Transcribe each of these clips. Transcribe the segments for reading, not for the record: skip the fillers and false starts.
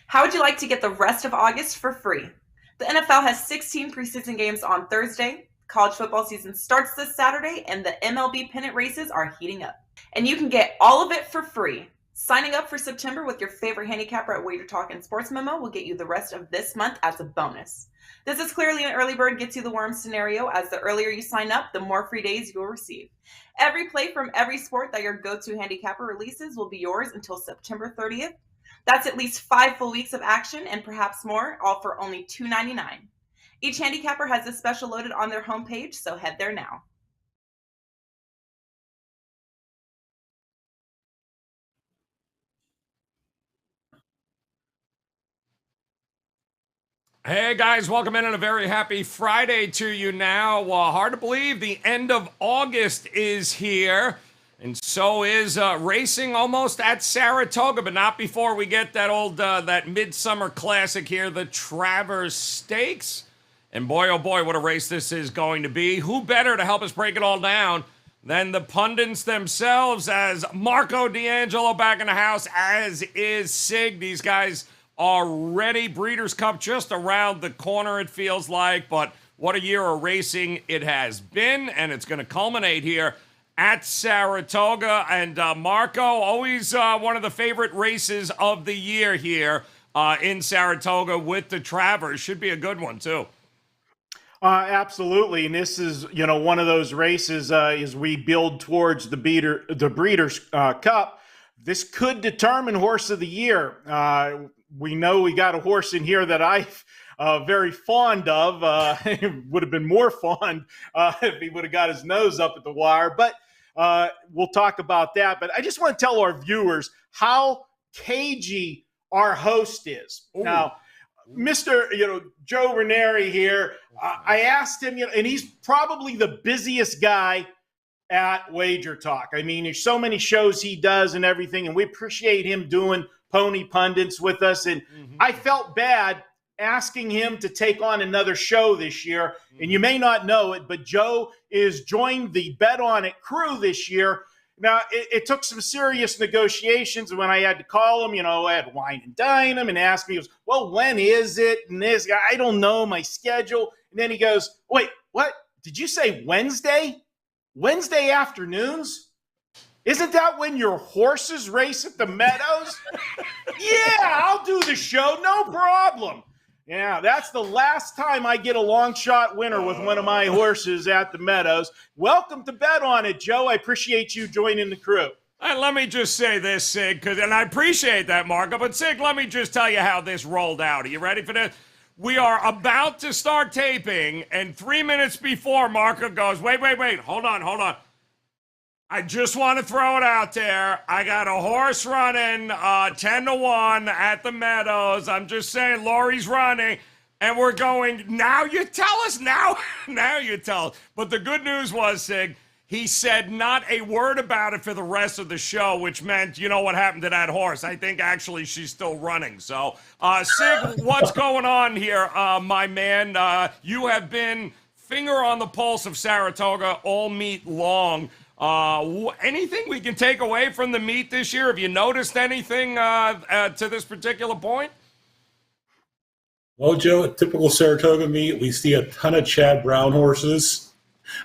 How would you like to get the rest of August for free? The NFL has 16 preseason games on Thursday. College football season starts this Saturday, and the MLB pennant races are heating up. And you can get all of it for free. Signing up for September with your favorite handicapper at WagerTalk and Sports Memo will get you the rest of this month as a bonus. This is clearly an early bird gets you the worm scenario, as the earlier you sign up, the more free days you will receive. Every play from every sport that your go-to handicapper releases will be yours until September 30th. That's at least 5 full weeks of action and perhaps more, all for only $2.99. Each handicapper has this special loaded on their homepage, so head there now. Hey guys, welcome in and a very happy Friday to you now. Hard to believe the end of August is here, and so is racing almost at Saratoga, but not before we get that that midsummer classic here, the Travers Stakes. And boy, oh boy, what a race this is going to be. Who better to help us break it all down than the pundits themselves, as Marco D'Angelo back in the house, as is Sig. These guys are ready. Breeders' Cup just around the corner, it feels like, but what a year of racing it has been, and it's going to culminate here at Saratoga. And Marco, always one of the favorite races of the year here in Saratoga with the Travers. Should be a good one, too. Absolutely, and this is one of those races as we build towards the Breeders' Cup. This could determine horse of the year. We know we got a horse in here that I'm very fond of. Would have been more fond if he would have got his nose up at the wire. But we'll talk about that. But I just want to tell our viewers how cagey our host is. Ooh. Now, Mr. Joe Ranieri here, I asked him, and he's probably the busiest guy at WagerTalk. I mean, there's so many shows he does and everything, and we appreciate him doing Pony Pundits with us. And I felt bad asking him to take on another show this year. And you may not know it, but Joe is joined the Bet On It crew this year. Now, it took some serious negotiations when I had to call him. I had to wine and dine him and ask me, he goes, well, when is it? And this, I don't know my schedule. And then he goes, wait, what? Did you say Wednesday? Wednesday afternoons? Isn't that when your horses race at the Meadows? Yeah, I'll do the show. No problem. Yeah, that's the last time I get a long shot winner with one of my horses at the Meadows. Welcome to Bet On It, Joe. I appreciate you joining the crew. And let me just say this, Sig, and I appreciate that, Marco, but Sig, let me just tell you how this rolled out. Are you ready for this? We are about to start taping, and 3 minutes before, Marco goes, wait, hold on. I just want to throw it out there. I got a horse running 10-1 at the Meadows. I'm just saying, Laurie's running, and we're going, now you tell us, now you tell us. But the good news was, Sig, he said not a word about it for the rest of the show, which meant, you know what happened to that horse. I think actually she's still running. So, Sig, what's going on here, my man? You have been finger on the pulse of Saratoga all meet long. Anything we can take away from the meet this year? Have you noticed anything to this particular point? Well, Joe, a typical Saratoga meet, we see a ton of Chad Brown horses.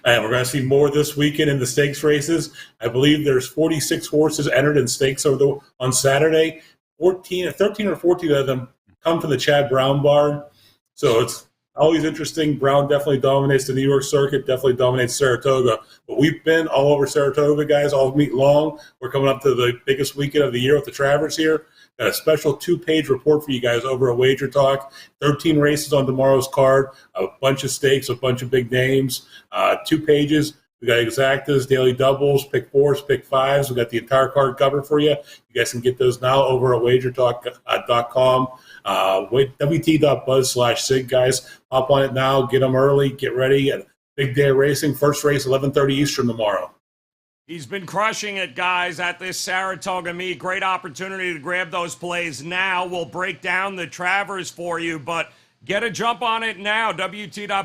And we're going to see more this weekend in the stakes races. I believe there's 46 horses entered in stakes on Saturday. 13 or 14 of them come from the Chad Brown barn. So it's always interesting. Brown definitely dominates the New York circuit, definitely dominates Saratoga. But we've been all over Saratoga, guys, all meet long. We're coming up to the biggest weekend of the year with the Travers here. Got a special 2-page report for you guys over at WagerTalk. 13 races on tomorrow's card, a bunch of stakes, a bunch of big names. 2 pages. We got exactas, daily doubles, pick 4s, pick 5s. We got the entire card covered for you. You guys can get those now over at WagerTalk.com. WT.buzz/SIG, guys. Hop on it now. Get them early. Get ready. Big day of racing. First race, 11:30 Eastern tomorrow. He's been crushing it, guys, at this Saratoga meet. Great opportunity to grab those plays now. We'll break down the Travers for you, but get a jump on it now. WT.buzz/SIG.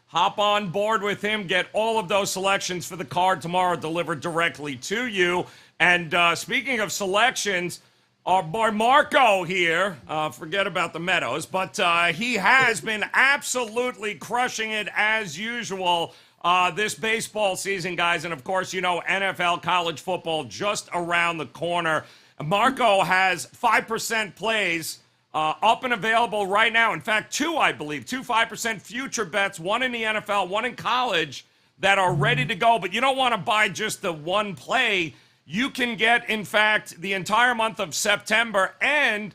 Hop on board with him. Get all of those selections for the card tomorrow delivered directly to you. And speaking of selections, Our boy Marco here, forget about the Meadows, but he has been absolutely crushing it as usual this baseball season, guys. And of course, you know, NFL college football just around the corner. Marco has 5% plays up and available right now. In fact, two 5% future bets, one in the NFL, one in college, that are ready to go. But you don't want to buy just the one play. You can get, in fact, the entire month of September and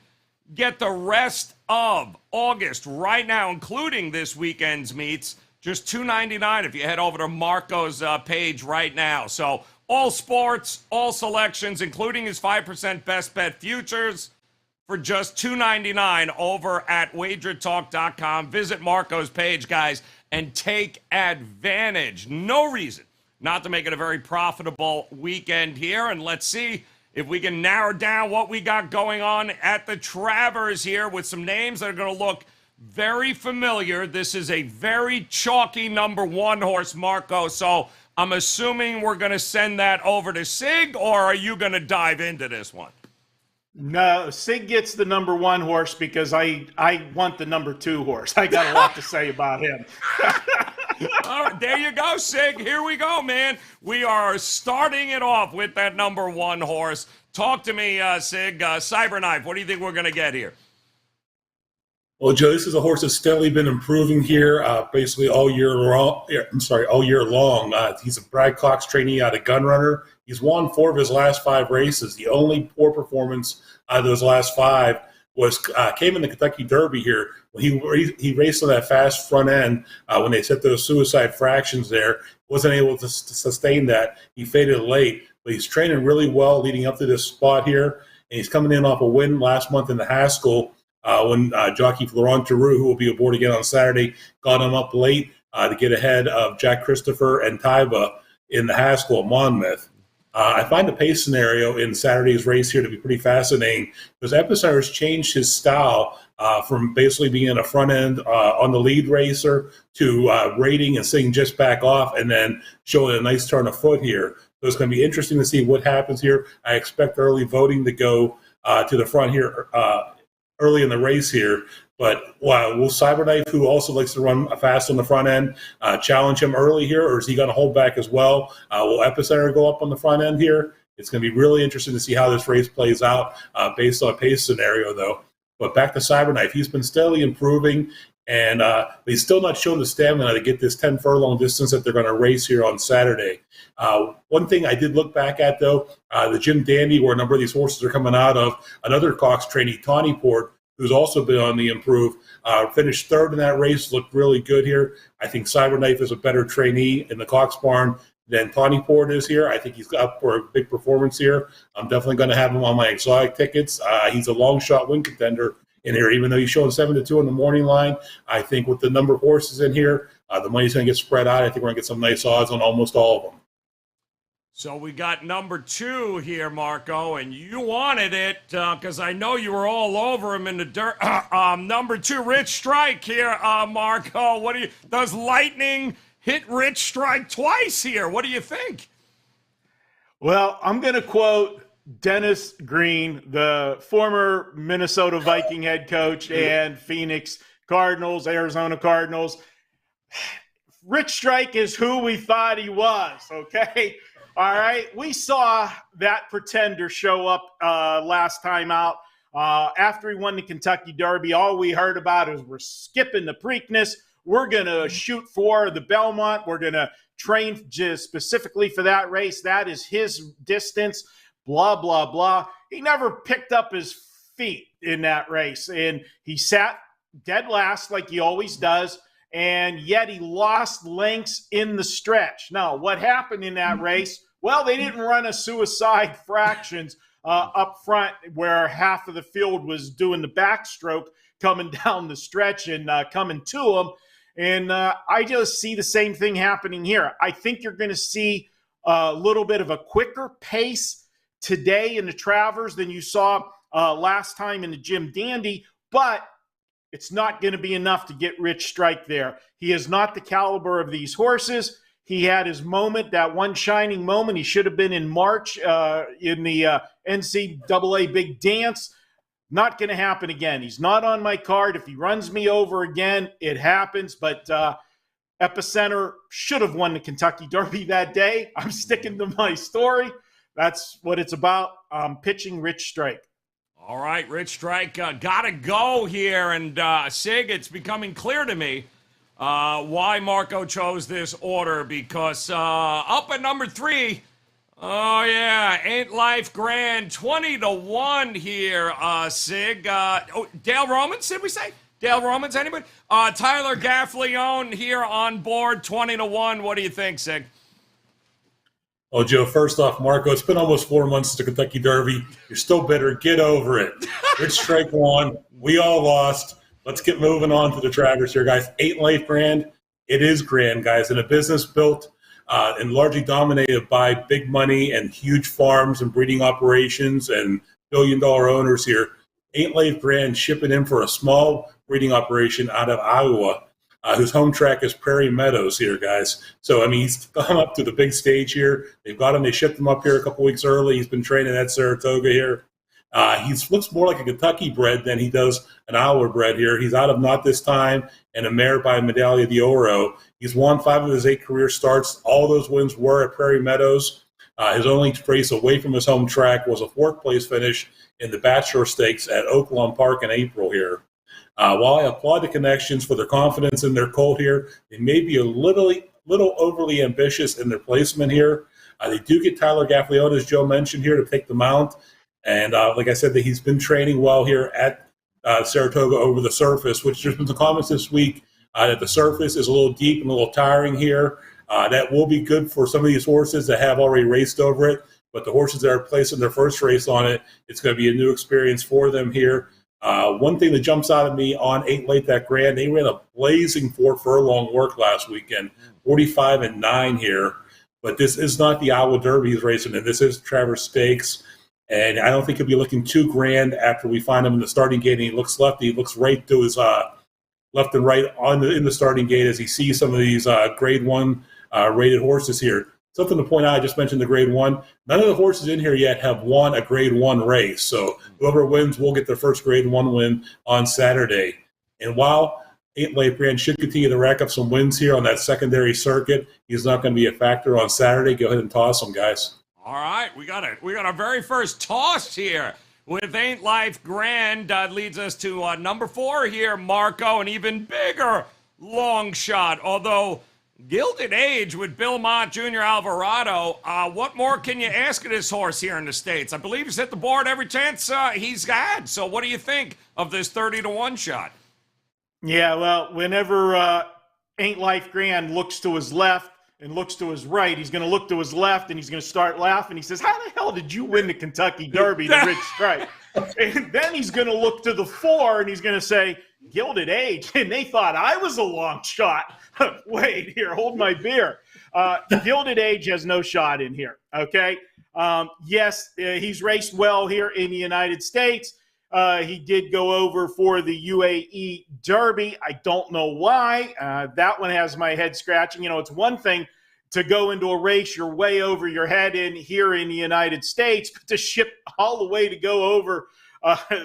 get the rest of August right now, including this weekend's meets, just $2.99 if you head over to Marco's page right now. So all sports, all selections, including his 5% best bet futures for just $2.99 over at WagerTalk.com. Visit Marco's page, guys, and take advantage. No reason not to make it a very profitable weekend here. And let's see if we can narrow down what we got going on at the Travers here with some names that are going to look very familiar. This is a very chalky number one horse, Marco. So I'm assuming we're going to send that over to Sig, or are you going to dive into this one? No, Sig gets the number one horse because I want the number two horse. I got a lot to say about him. All right, there you go, Sig. Here we go, man. We are starting it off with that number one horse. Talk to me, Sig. Cyberknife, what do you think we're going to get here? Well, Joe, this is a horse that's steadily been improving here, basically all year long. All year long. He's a Brad Cox trainee out of Gunrunner. He's won 4 of his last 5 races. The only poor performance out of those last 5 was came in the Kentucky Derby here when he raced on that fast front end when they set those suicide fractions there. Wasn't able to sustain that. He faded late, but he's training really well leading up to this spot here, and he's coming in off a win last month in the Haskell. When jockey Florent Theroux, who will be aboard again on Saturday, got him up late to get ahead of Jack Christopher and Taiba in the Haskell at Monmouth. I find the pace scenario in Saturday's race here to be pretty fascinating because Epicenter has changed his style from basically being a front end on the lead racer to rating and sitting just back off and then showing a nice turn of foot here. So it's going to be interesting to see what happens here. I expect early voting to go to the front here early in the race here. But will Cyberknife, who also likes to run fast on the front end, challenge him early here, or is he going to hold back as well? Will Epicenter go up on the front end here? It's going to be really interesting to see how this race plays out based on pace scenario, though. But back to Cyberknife. He's been steadily improving, and he's still not shown the stamina to get this 10 furlong distance that they're going to race here on Saturday. One thing I did look back at, though, the Jim Dandy, where a number of these horses are coming out of, another Cox trainee, Tawnyport, who's also been on the improve, finished third in that race, looked really good here. I think Cyberknife is a better trainee in the Cox barn than Tawnyport is here. I think he's up for a big performance here. I'm definitely going to have him on my exotic tickets. He's a long shot win contender in here, even though he's showing 7-2 on the morning line. I think with the number of horses in here, the money's going to get spread out. I think we're going to get some nice odds on almost all of them. So we got number 2 here, Marco, and you wanted it because I know you were all over him in the dirt. Number 2, Rich Strike here, Marco. Does lightning hit Rich Strike twice here? What do you think? Well, I'm going to quote Dennis Green, the former Minnesota Viking head coach and Phoenix Cardinals, Arizona Cardinals. Rich Strike is who we thought he was, okay? All right, we saw that pretender show up last time out. After he won the Kentucky Derby, all we heard about is we're skipping the Preakness. We're going to shoot for the Belmont. We're going to train just specifically for that race. That is his distance, blah, blah, blah. He never picked up his feet in that race, and he sat dead last like he always does. And yet he lost lengths in the stretch. Now, what happened in that race? Well, they didn't run a suicide fractions up front where half of the field was doing the backstroke coming down the stretch and coming to them. And I just see the same thing happening here. I think you're going to see a little bit of a quicker pace today in the Travers than you saw last time in the Jim Dandy, but it's not going to be enough to get Rich Strike there. He is not the caliber of these horses. He had his moment, that one shining moment. He should have been in March in the NCAA Big Dance. Not going to happen again. He's not on my card. If he runs me over again, it happens. But Epicenter should have won the Kentucky Derby that day. I'm sticking to my story. That's what it's about. I'm pitching Rich Strike. All right, Rich Strike, gotta go here. And Sig, it's becoming clear to me why Marco chose this order, because up at number 3, oh yeah, Ain't Life Grand, 20-1 here, Sig. Dale Romans, did we say? Dale Romans, anybody? Tyler Gaffleone here on board, 20-1. What do you think, Sig? Oh, Joe, first off, Marco, it's been almost 4 months since the Kentucky Derby. You're still bitter. Get over it. Rich Strike won. We all lost. Let's get moving on to the Travers here, guys. 8 Life Grand. It is grand, guys. In a business built and largely dominated by big money and huge farms and breeding operations and billion-dollar owners here. 8 Life Grand shipping in for a small breeding operation out of Iowa, whose home track is Prairie Meadows here, guys. So, I mean, he's gone up to the big stage here. They've got him. They shipped him up here a couple weeks early. He's been training at Saratoga here. He looks more like a Kentucky bred than he does an Iowa bred here. He's out of Not This Time and a mare by Medaglia d'Oro. He's won 5 of his 8 career starts. All those wins were at Prairie Meadows. His only race away from his home track was a 4th place finish in the Bachelor Stakes at Oaklawn Park in April here. While I applaud the Connections for their confidence in their colt here, they may be a little overly ambitious in their placement here. They do get Tyler Gaffleone, as Joe mentioned here, to take the mount. And like I said, that he's been training well here at Saratoga over the surface, which there's been some comments this week that the surface is a little deep and a little tiring here. That will be good for some of these horses that have already raced over it. But the horses that are placing their first race on it, it's going to be a new experience for them here. One thing that jumps out at me on 8 Late That Grand, they ran a blazing 4 furlong work last weekend, 45-9 here. But this is not the Iowa Derby he's racing in. This is Travers Stakes. And I don't think he'll be looking too grand after we find him in the starting gate. And he looks lefty. He looks right to his left and right in the starting gate as he sees some of these Grade 1 rated horses here. Something to point out, I just mentioned the Grade 1. None of the horses in here yet have won a Grade 1 race. So whoever wins will get their first Grade 1 win on Saturday. And while 8 Late Grand should continue to rack up some wins here on that secondary circuit, he's not going to be a factor on Saturday. Go ahead and toss him, guys. All right, we got our very first toss here with Ain't Life Grand. Leads us to number 4 here, Marco, an even bigger long shot. Although Gilded Age with Bill Mott, Jr. Alvarado, what more can you ask of this horse here in the States? I believe he's hit the board every chance he's had. So what do you think of this 30-1 shot? Yeah, well, whenever Ain't Life Grand looks to his left and looks to his right, he's going to look to his left and he's going to start laughing. He says, how the hell did you win the Kentucky Derby, the Rich Strike? And then he's going to look to the 4 and he's going to say, Gilded Age, and they thought I was a long shot. Wait, here, hold my beer. Gilded Age has no shot in here, okay? Yes, he's raced well here in the United States. He did go over for the UAE Derby. I don't know why. That one has my head scratching. You know, it's one thing to go into a race you're way over your head in here in the United States, but to ship all the way to go over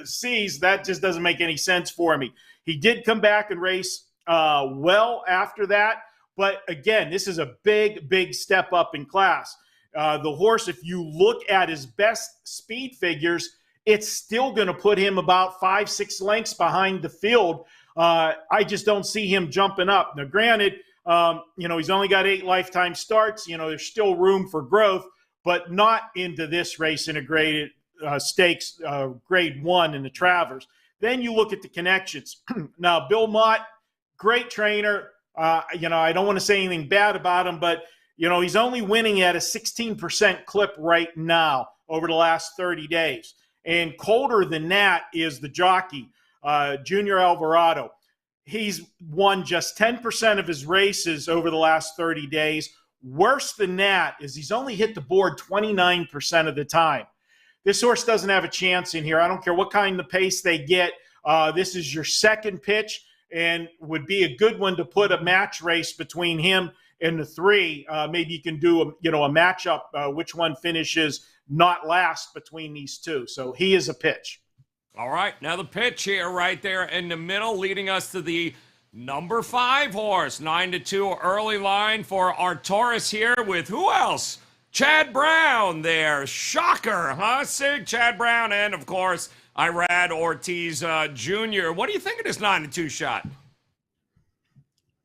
seas, that just doesn't make any sense for me. He did come back and race well after that. But again, this is a big, big step up in class. The horse, if you look at his best speed figures, it's still going to put him about 5-6 lengths behind the field. I just don't see him jumping up. Now, granted, he's only got 8 lifetime starts. There's still room for growth, but not into this race in a graded stakes, Grade 1 in the Travers. Then you look at the Connections. Now, Bill Mott, great trainer. I don't want to say anything bad about him, but, he's only winning at a 16% clip right now over the last 30 days. And colder than that is the jockey, Junior Alvarado. He's won just 10% of his races over the last 30 days. Worse than that is he's only hit the board 29% of the time. This horse doesn't have a chance in here. I don't care what kind of pace they get. This is your second pitch and would be a good one to put a match race between him and the 3. Maybe you can do a matchup, which one finishes not last between these two. So he is a pitch. All right, now the pitch here right there in the middle, leading us to the number 5 horse, 9-2 early line for Arcturus here with who else? Chad Brown there. Shocker, huh, Sig? Chad Brown and, of course, Irad Ortiz Jr. What do you think of this 9-2 shot?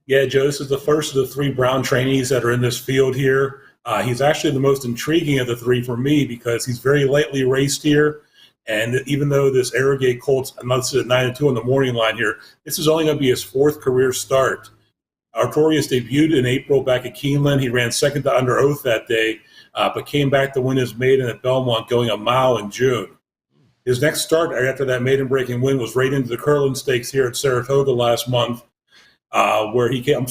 Yeah, Joe, this is the first of the 3 Brown trainees that are in this field here. He's actually the most intriguing of the 3 for me because he's very lightly raced here. And even though this Arrogate Colts, I'm not at 9-2 on the morning line here, this is only going to be his 4th career start. Arcturus debuted in April back at Keeneland. He ran second to Under Oath that day, but came back to win his maiden at Belmont going a mile in June. His next start after that maiden breaking win was right into the Curlin Stakes here at Saratoga last month, where he took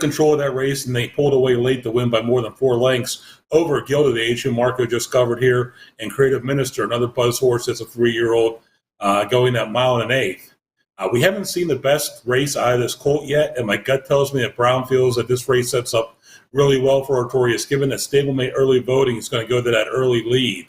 control of that race and they pulled away late to win by more than 4 lengths over Gilded Age, who Marco just covered here, and Creative Minister, another buzz horse that's a 3-year-old, going that mile and 1/8. We haven't seen the best race out of this colt yet, and my gut tells me that Brown feels that this race sets up really well for Arcturus, given that stablemate early voting is going to go to that early lead.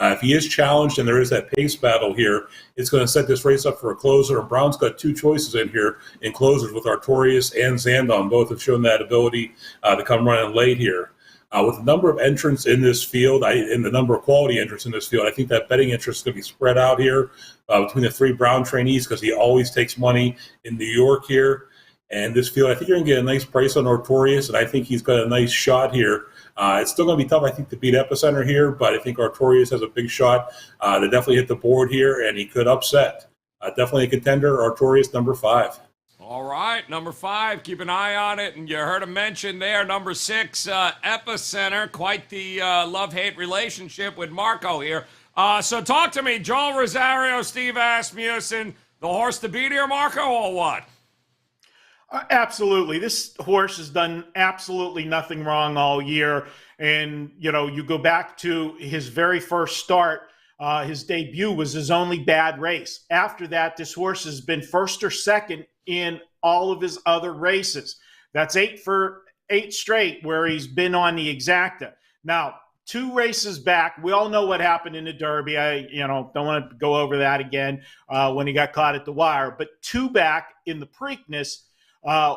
If he is challenged and there is that pace battle here, it's going to set this race up for a closer. And Brown's got 2 choices in here in closers with Arcturus and Zandon. Both have shown that ability to come running late here. With the number of entrants in this field and the number of quality entrants in this field, I think that betting interest is going to be spread out here between the 3 Brown trainees because he always takes money in New York here. And this field, I think you're going to get a nice price on Arcturus, and I think he's got a nice shot here. It's still going to be tough, I think, to beat Epicenter here, but I think Arcturus has a big shot to definitely hit the board here, and he could upset. Definitely a contender, Arcturus, number 5. All right, number 5, keep an eye on it. And you heard him mention there, number 6, Epicenter. Quite the love-hate relationship with Marco here. So talk to me, Joel Rosario, Steve Asmussen, the horse to beat here, Marco, or what? Absolutely. This horse has done absolutely nothing wrong all year. And, you go back to his very first start, his debut was his only bad race. After that, this horse has been first or second in all of his other races. That's 8 for 8 straight where he's been on the exacta. Now, 2 races back, we all know what happened in the Derby. I don't want to go over that again when he got caught at the wire. But 2 back in the Preakness,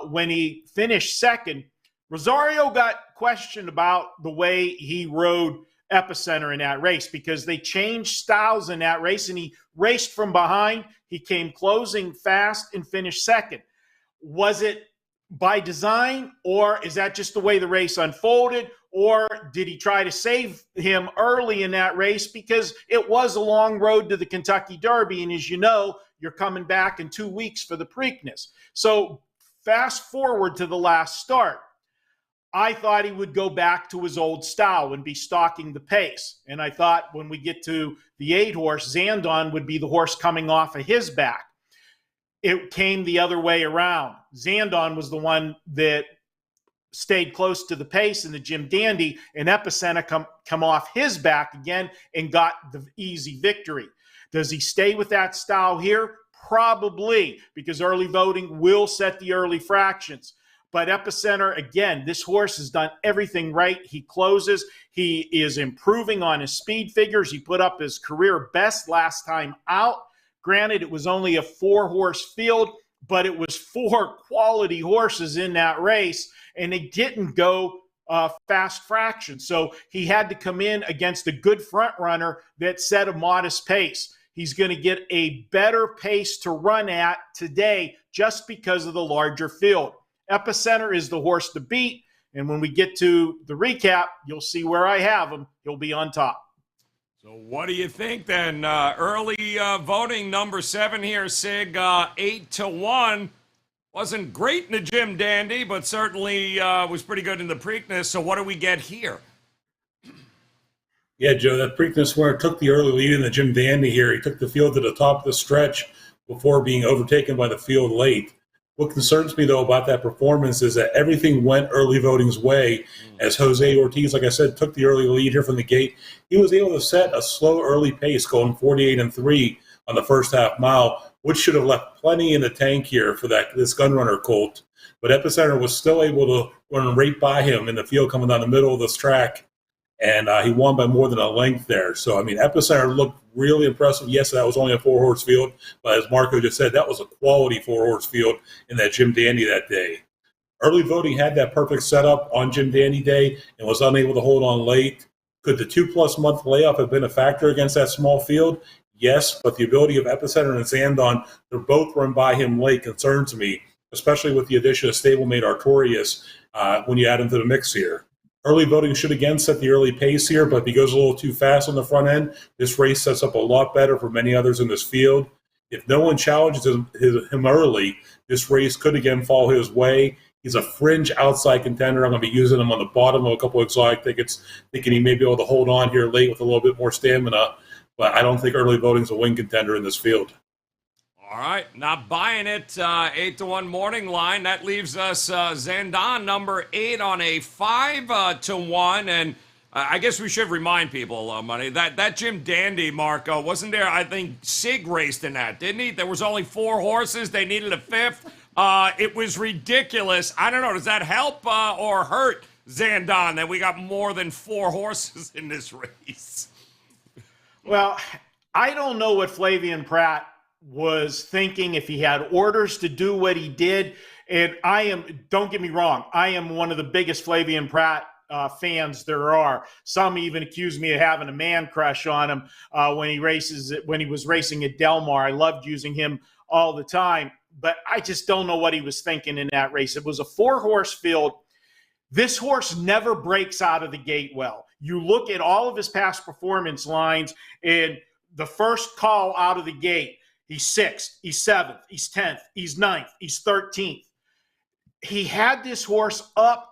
when he finished second, Rosario got questioned about the way he rode Epicenter in that race because they changed styles in that race and he raced from behind. He came closing fast and finished second. Was it by design, or is that just the way the race unfolded, or did he try to save him early in that race because it was a long road to the Kentucky Derby, and as you know, you're coming back in 2 weeks for the Preakness. So fast forward to the last start. I thought he would go back to his old style and be stalking the pace. And I thought when we get to the 8 horse, Zandon would be the horse coming off of his back. It came the other way around. Zandon was the one that stayed close to the pace in the Jim Dandy, and Epicenter come off his back again and got the easy victory. Does he stay with that style here? Probably, because early voting will set the early fractions. But Epicenter, again, this horse has done everything right. He closes. He is improving on his speed figures. He put up his career best last time out. Granted, it was only a 4-horse field, but it was 4 quality horses in that race, and they didn't go fast fraction. So he had to come in against a good front runner that set a modest pace. He's going to get a better pace to run at today just because of the larger field. Epicenter is the horse to beat, and when we get to the recap, you'll see where I have him. He'll be on top. So what do you think then? Early voting, number 7 here, Sig, 8-1. Wasn't great in the Jim Dandy, but certainly was pretty good in the Preakness. So what do we get here? Yeah, Joe, that Preakness winner took the early lead in the Jim Dandy here. He took the field to the top of the stretch before being overtaken by the field late. What concerns me, though, about that performance is that everything went early voting's way as Jose Ortiz, like I said, took the early lead here from the gate. He was able to set a slow early pace going 48-3 on the first half mile, which should have left plenty in the tank here for this gunrunner colt but Epicenter was still able to run right by him in the field coming down the middle of this track, and he won by more than a length there. So, I mean, Epicenter looked really impressive. Yes, that was only a 4-horse field, but as Marco just said, that was a quality 4-horse field in that Jim Dandy that day. Early voting had that perfect setup on Jim Dandy Day and was unable to hold on late. Could the 2+ month layoff have been a factor against that small field? Yes, but the ability of Epicenter and Zandon to both run by him late concerns me, especially with the addition of stablemate Artorias when you add him to the mix here. Early voting should again set the early pace here, but if he goes a little too fast on the front end, this race sets up a lot better for many others in this field. If no one challenges him early, this race could again fall his way. He's a fringe outside contender. I'm going to be using him on the bottom of a couple of exotic tickets, thinking he may be able to hold on here late with a little bit more stamina. But I don't think early voting is a win contender in this field. All right, not buying it. 8-1 morning line. That leaves us Zandon, number 8, on a 5-1. And I guess we should remind people, Money, that Jim Dandy, Marco, wasn't there? I think Sig raced in that, didn't he? There was only 4 horses. They needed a 5th. It was ridiculous. I don't know. Does that help or hurt Zandon that we got more than 4 horses in this race? Well, I don't know what Flavien Prat was thinking if he had orders to do what he did. And don't get me wrong, I am one of the biggest Flavien Prat fans there are. Some even accuse me of having a man crush on him when he was racing at Del Mar. I loved using him all the time. But I just don't know what he was thinking in that race. It was a 4-horse field. This horse never breaks out of the gate well. You look at all of his past performance lines, and the first call out of the gate, he's 6th, he's 7th, he's 10th, he's 9th, he's 13th. He had this horse up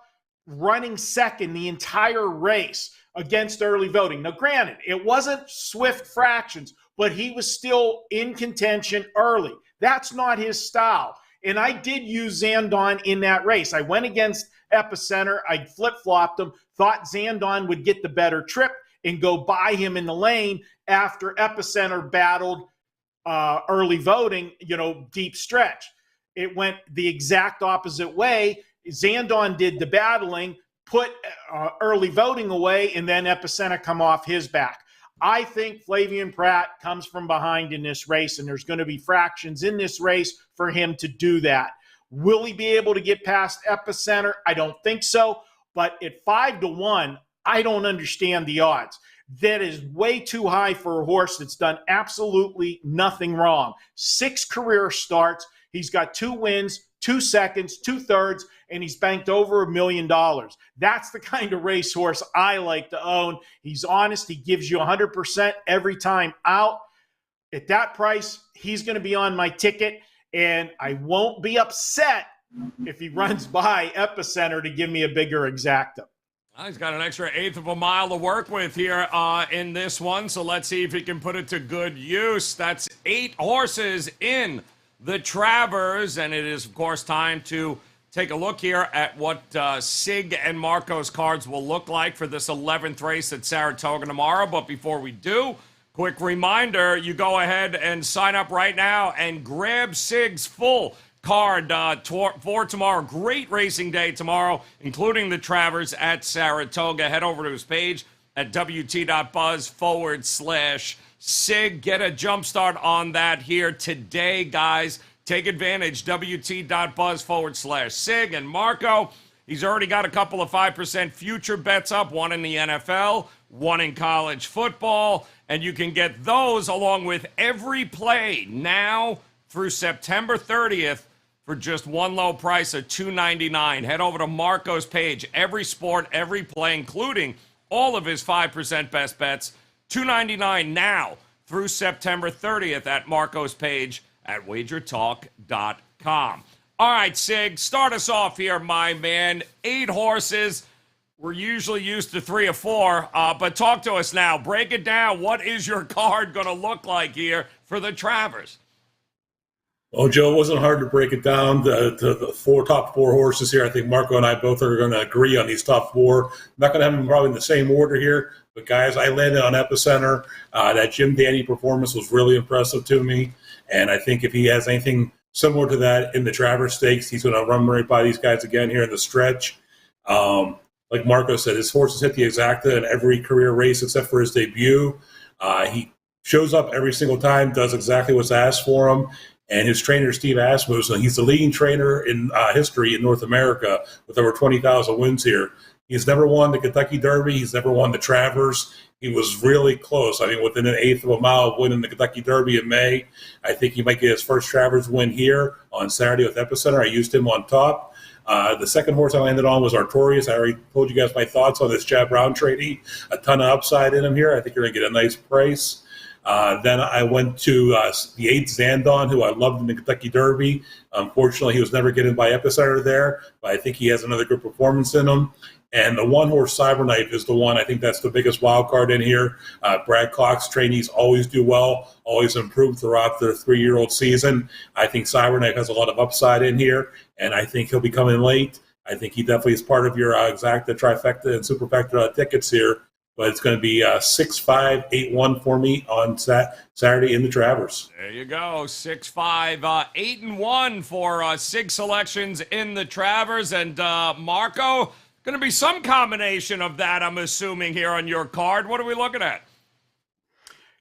running second the entire race against early voting. Now, granted, it wasn't swift fractions, but he was still in contention early. That's not his style. And I did use Zandon in that race. I went against Epicenter. I flip-flopped him, thought Zandon would get the better trip and go by him in the lane after Epicenter battled early voting, deep stretch. It went the exact opposite way. Zandon did the battling, put early voting away, and then Epicenter come off his back. I think Flavien Prat comes from behind in this race, and there's going to be fractions in this race for him to do that. Will he be able to get past Epicenter? I don't think so. But at 5-1, I don't understand the odds. That is way too high for a horse that's done absolutely nothing wrong. 6 career starts. He's got 2 wins, 2 seconds, 2 thirds, and he's banked over $1 million. That's the kind of racehorse I like to own. He's honest. He gives you 100% every time out. At that price, he's going to be on my ticket, and I won't be upset if he runs by Epicenter to give me a bigger exacta. He's got an extra 1/8 of a mile to work with here in this one, so let's see if he can put it to good use. That's 8 horses in the Travers, and it is, of course, time to take a look here at what Sig and Marco's cards will look like for this 11th race at Saratoga tomorrow. But before we do, quick reminder, you go ahead and sign up right now and grab Sig's full card for tomorrow. Great racing day tomorrow, including the Travers at Saratoga. Head over to his page at wt.buzz/Sig. Get a jump start on that here today, guys. Take advantage, wt.buzz/Sig. And Marco, he's already got a couple of 5% future bets up, one in the NFL, one in college football, and you can get those along with every play now through September 30th for just one low price of $2.99. Head over to Marco's page. Every sport, every play, including all of his 5% best bets, $2.99 now through September 30th at Marco's page at WagerTalk.com. All right, Sig, start us off here, my man. 8 horses. We're usually used to 3 or 4, but talk to us now. Break it down. What is your card going to look like here for the Travers? Well, Joe, it wasn't hard to break it down. The top four horses here, I think Marco and I both are going to agree on these top 4. I'm not going to have them probably in the same order here, but guys, I landed on Epicenter. That Jim Dandy performance was really impressive to me, and I think if he has anything similar to that in the Travers Stakes. He's going to run right by these guys again here in the stretch. Like Marco said, his horse has hit the exacta in every career race except for his debut. He shows up every single time, does exactly what's asked for him. And his trainer, Steve Asmussen, he's the leading trainer in history in North America with over 20,000 wins here. He's never won the Kentucky Derby. He's never won the Travers. He was really close. I mean, within an eighth of a mile of winning the Kentucky Derby in May. I think he might get his first Travers win here on Saturday with Epicenter. I used him on top. The second horse I landed on was Artorias. I already told you guys my thoughts on this Chad Brown trainee. A ton of upside in him here. I think you're going to get a nice price. Then I went to the 8th Zandon, who I loved in the Kentucky Derby. Unfortunately, he was never getting by Epicenter there, but I think he has another good performance in him. And the one-horse Cyberknife is the one. I think that's the biggest wild card in here. Brad Cox trainees always do well, always improve throughout their 3-year-old season. I think Cyberknife has a lot of upside in here, and I think he'll be coming late. I think he definitely is part of your exacta, trifecta, and superfecta tickets here. But it's going to be 6-5-8-1 for me on Saturday in the Travers. There you go, 6-5-8-1 for Sig selections in the Travers. And Marco, going to be some combination of that, I'm assuming, here on your card. What are we looking at?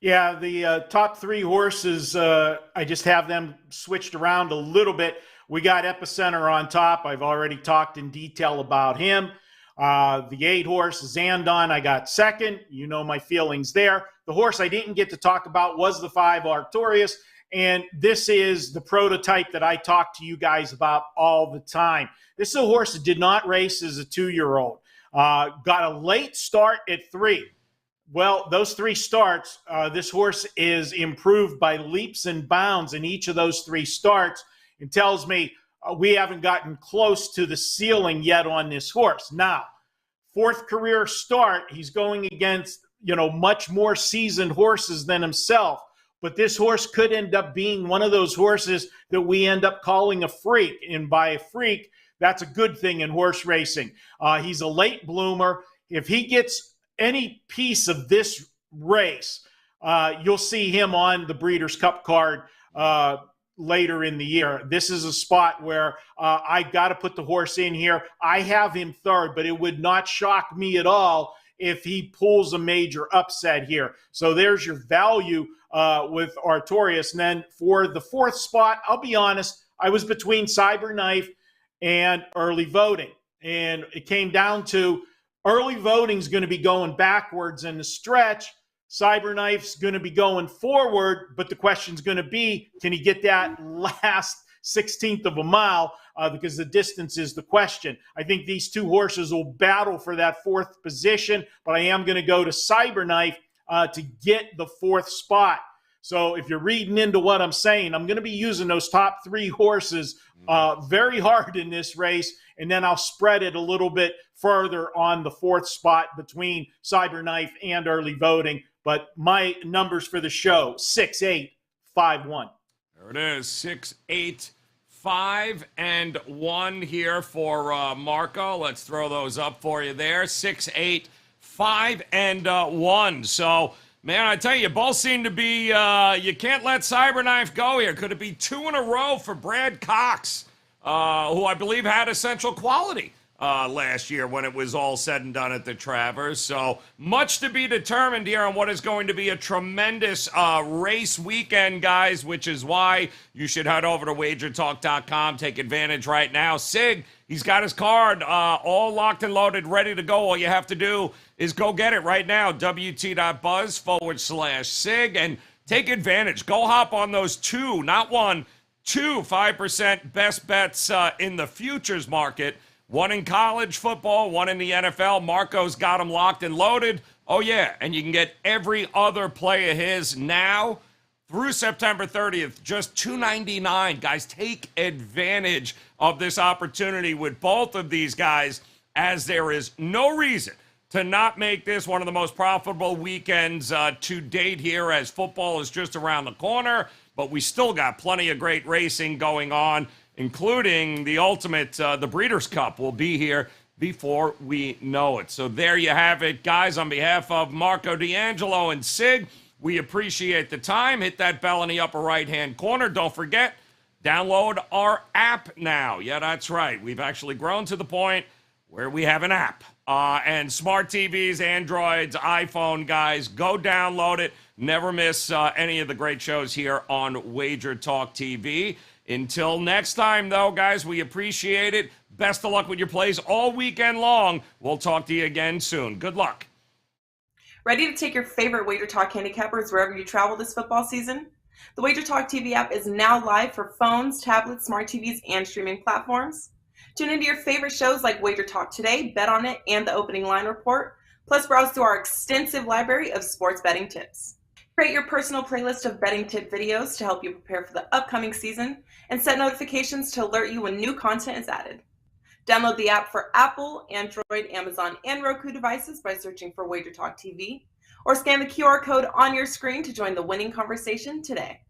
Yeah, the top 3 horses, I just have them switched around a little bit. We got Epicenter on top. I've already talked in detail about him. The 8 horse, Zandon, I got second. You know my feelings there. The horse I didn't get to talk about was the 5, Artorias. And this is the prototype that I talk to you guys about all the time. This is a horse that did not race as a 2-year-old. Got a late start at 3. Well, those 3 starts, this horse is improved by leaps and bounds in each of those 3 starts. It tells me we haven't gotten close to the ceiling yet on this horse. Now, 4th career start, he's going against, much more seasoned horses than himself. But this horse could end up being one of those horses that we end up calling a freak. And by a freak, that's a good thing in horse racing. He's a late bloomer. If he gets any piece of this race, you'll see him on the Breeders' Cup card later in the year. This is a spot where I got to put the horse in here. I have him 3rd, but it would not shock me at all if he pulls a major upset here. So there's your value with Artorias. And then for the 4th spot, I'll be honest, I was between Cyberknife and early voting. And it came down to early voting is going to be going backwards in the stretch. Cyberknife's going to be going forward, but the question's going to be, can he get that last 16th of a mile? Because the distance is the question. I think these 2 horses will battle for that 4th position, but I am going to go to Cyberknife to get the 4th spot. So if you're reading into what I'm saying, I'm going to be using those top 3 horses very hard in this race, and then I'll spread it a little bit further on the 4th spot between Cyberknife and early voting. But my numbers for the show, 6-8-5-1. There it is, 6-8-5-1 here for Marco. Let's throw those up for you there, 6-8-5-1. So, man, I tell you, both seem to be, you can't let Cyberknife go here. Could it be 2 in a row for Brad Cox, who I believe had essential quality last year when it was all said and done at the Travers? So much to be determined here on what is going to be a tremendous race weekend, guys, which is why you should head over to WagerTalk.com. Take advantage right now. Sig, he's got his card all locked and loaded, ready to go. All you have to do is go get it right now, WT.buzz/Sig, and take advantage. Go hop on those 2, not 1, 2 5% best bets in the futures market. 1 in college football, 1 in the NFL. Marco's got them locked and loaded. Oh, yeah, and you can get every other play of his now through September 30th, just $2.99. Guys, take advantage of this opportunity with both of these guys, as there is no reason to not make this one of the most profitable weekends to date here, as football is just around the corner. But we still got plenty of great racing going on, including the ultimate, the Breeders' Cup will be here before we know it. So there you have it, guys. On behalf of Marco D'Angelo and Sig, we appreciate the time. Hit that bell in the upper right-hand corner. Don't forget, download our app now. Yeah, that's right. We've actually grown to the point where we have an app. And smart TVs, Androids, iPhone, guys, go download it. Never miss any of the great shows here on WagerTalk TV. Until next time, though, guys, we appreciate it. Best of luck with your plays all weekend long. We'll talk to you again soon. Good luck. Ready to take your favorite WagerTalk handicappers wherever you travel this football season? The WagerTalk TV app is now live for phones, tablets, smart TVs, and streaming platforms. Tune into your favorite shows like WagerTalk Today, Bet On It, and the Opening Line Report. Plus, browse through our extensive library of sports betting tips. Create your personal playlist of betting tip videos to help you prepare for the upcoming season, and set notifications to alert you when new content is added. Download the app for Apple, Android, Amazon, and Roku devices by searching for WagerTalk TV, or scan the QR code on your screen to join the winning conversation today.